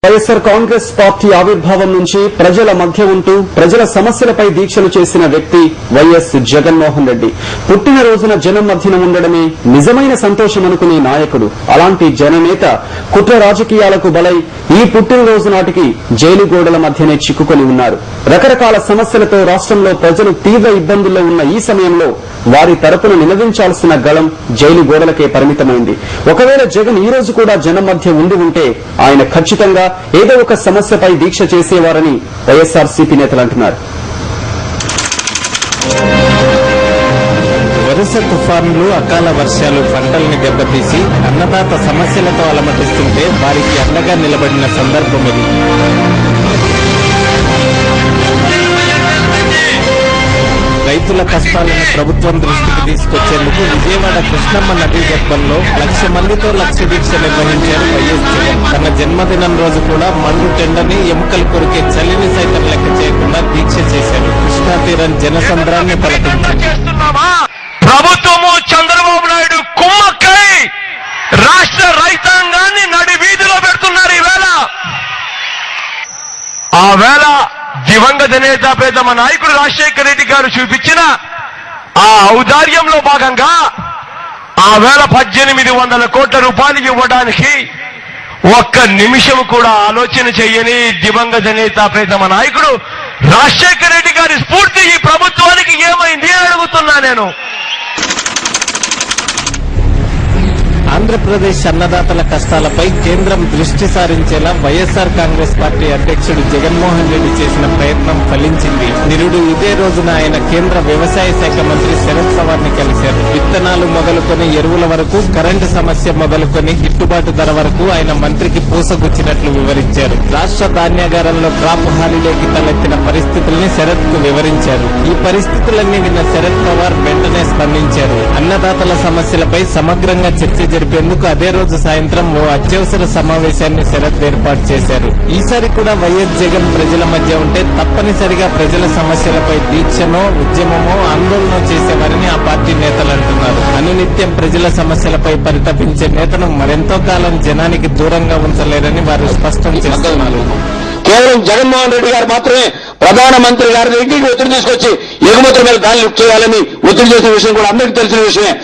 YSR Congress party ఆవిర్భావం నుంచి ప్రజల మధ్య ఉంటూ ప్రజల సమస్యలపై దీక్షలు చేసిన వ్యక్తి వైఎస్ జగన్మోహన్ రెడ్డి. పుట్టినరోజున జనం మధ్యన ఉండడమే నిజమైన సంతోషం అనుకునే నాయకుడు. అలాంటి జననేత కుట్ర రాజకీయాలకు బలై ఈ పుట్టినరోజు నాటికి జైలు గోడల మధ్యనే చిక్కుకొని ఉన్నారు. రకరకాల సమస్యలతో రాష్ట్రంలో ప్రజలు తీవ్ర ఇబ్బందుల్లో ఉన్న ఈ సమయంలో వారి తరపున నినదించాల్సిన గళం జైలు గోడలకే పరిమితమైంది. ఒకవేళ జగన్ ఈ రోజు కూడా జనం మధ్య ఉండి ఉంటే ఆయన ఖచ్చితంగా ఏదో ఒక సమస్యపై దీక్ష చేసేవారని వైఎస్ఆర్సీపీ నేతలు అంటున్నారు. వరుస తుఫాన్లు, అకాల వర్షాలు పంటల్ని దెబ్బతీసి అన్నదాత సమస్యలతో అలమటిస్తుంటే వారికి అండగా నిలబడిన సందర్భం ఇది. రైతుల కష్టాలను ప్రభుత్వం దృష్టికి తీసుకొచ్చేందుకు విజయవాడ కృష్ణమ్మ నదీ గర్భంలో 1,00,000 మందితో లక్ష్య దీక్ష నిర్వహించారు వైఎస్ జగన్. తన జన్మదినం రోజు కూడా మండు టెండని, ఎముకలు కొరికే చలిని సైతం లెక్క చేయకుండా దీక్ష చేశారు. కృష్ణా తీరం జనసంద్రాన్ని పలకరించారు. ప్రభుత్వము చంద్రబాబు నాయుడు కుమ్మక్కై రాష్ట్ర రైతాంగాన్ని నడి వీధిలో పెడుతున్నారు. ఆ వేళ దివంగత నేత ప్రేతమ నాయకుడు రాజశేఖర రెడ్డి గారు చూపించిన ఆ ఔదార్యంలో భాగంగా ఆ వేళ 1800 కోట్ల రూపాయలు ఇవ్వడానికి ఒక్క నిమిషం కూడా ఆలోచన చేయని దివంగత నేత ప్రేతమ నాయకుడు రాజశేఖర రెడ్డి గారి స్ఫూర్తి ఈ ప్రభుత్వానికి ఏమైంది అని అడుగుతున్నా నేను. ఆంధ్రప్రదేశ్ అన్నదాతల కష్టాలపై కేంద్రం దృష్టి సారించేలా వైఎస్ఆర్ కాంగ్రెస్ పార్టీ అధ్యక్షుడు జగన్మోహన్ రెడ్డి చేసిన ప్రయత్నం ఫలించింది. నిరుడు ఇదే రోజున ఆయన కేంద్ర వ్యవసాయ శాఖ మంత్రి శరద్ పవార్ ని కలిశారు. విత్తనాలు మొదలుకొని ఎరువుల వరకు, కరెంటు సమస్య మొదలుకొని గిట్టుబాటు ధర వరకు ఆయన మంత్రికి పూసగుచ్చినట్లు వివరించారు. రాష్ట్ర ధాన్యాగారంలో క్రాప్ హాలిడేకి తలెత్తిన పరిస్థితుల్ని శరద్ కు వివరించారు. ఈ పరిస్థితులన్నీ విన్న శరద్ పవార్ వెంటనే స్పందించారు. అన్నదాతల సమస్యలపై సమగ్రంగా చర్చ జరిపేందుకు అదే రోజు సాయంత్రం ఓ అత్యవసర సమావేశాన్ని శరద్ ఏర్పాటు చేశారు. ఈసారి కూడా వైఎస్ జగన్ ప్రజల మధ్య ఉంటే తప్పనిసరిగా ప్రజల సమస్యలపై దీక్షనో, ఉద్యమమో, ఆందోళన చేసేవారని ఆ పార్టీ నేతలు అంటున్నారు. అనునిత్యం ప్రజల సమస్యలపై పరితపించే నేతను మరెంతో కాలం జనానికి దూరంగా ఉంచలేరని వారు స్పష్టం చేస్తున్నారు. కేవలం జగన్మోహన్ రెడ్డి గారు మాత్రమే ప్రధానమంత్రి గారి దగ్గరికి ఒత్తిడి తీసుకొచ్చి ఎగుమతుల మీద దాన్ని లిఫ్ట్ చేయాలని ఒత్తిడి చేసిన విషయం కూడా అందరికీ తెలిసిన విషయమే.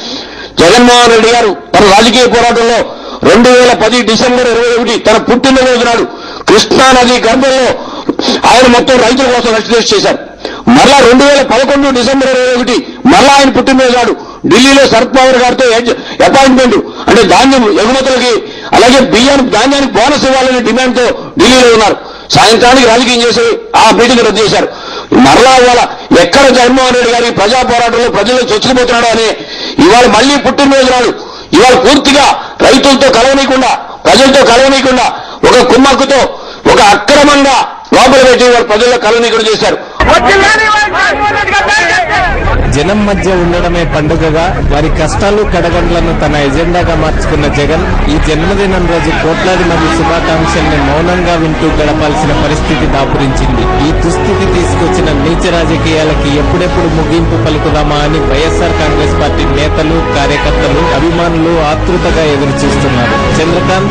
జగన్మోహన్ రెడ్డి గారు తన రాజకీయ పోరాటంలో 2010 డిసెంబర్ 21 తన పుట్టినరోజు నాడు కృష్ణా నది గర్భంలో ఆయన మొత్తం రైతుల కోసం లక్ష్య చేశారు. మరలా 2011 డిసెంబర్ 21 మరలా ఆయన పుట్టినరోజు నాడు ఢిల్లీలో శరద్ పవార్ గారితో అపాయింట్మెంట్ అంటే ధాన్యం ఎగుమతులకి, అలాగే ధాన్యానికి బోనస్ ఇవ్వాలనే డిమాండ్ తో ఢిల్లీలో ఉన్నారు. సాయంత్రానికి రాజకీయం చేసి ఆ మీటింగ్ రద్దు చేశారు. మరలా ఇవాళ ఎక్కడ జగన్మోహన్ రెడ్డి గారి ప్రజా పోరాటంలో ప్రజల్లో చొచ్చుకుపోతున్నాడు అని ఇవాళ మళ్లీ పుట్టినరోజు నాడు ఇవాళ పూర్తిగా రైతులతో కలవనీయకుండా, ప్రజలతో కలవనీయకుండా ఒక కుమ్మక్కుతో ఒక అక్రమంగా లోపల పెట్టి ఇవాళ ప్రజల్లో కలవనీయకుండా చేశారు. జనం మధ్య ఉండడమే పండుగగా వారి కష్టాలు, కడగండ్లను తన ఎజెండాగా మార్చుకున్న జగన్ ఈ జన్మదినం రోజు కోట్లాది మంది శుభాకాంక్షల్ని మౌనంగా వింటూ గడపాల్సిన పరిస్థితి దాపురించింది. ఈ దుస్థితి తీసుకొచ్చిన నీచ రాజకీయాలకి ఎప్పుడెప్పుడు ముగింపు పలుకుదామా అని వైఎస్ఆర్ కాంగ్రెస్ పార్టీ నేతలు, కార్యకర్తలు, అభిమానులు ఆతృతగా ఎదురు చూస్తున్నారు. చంద్రకాంత్.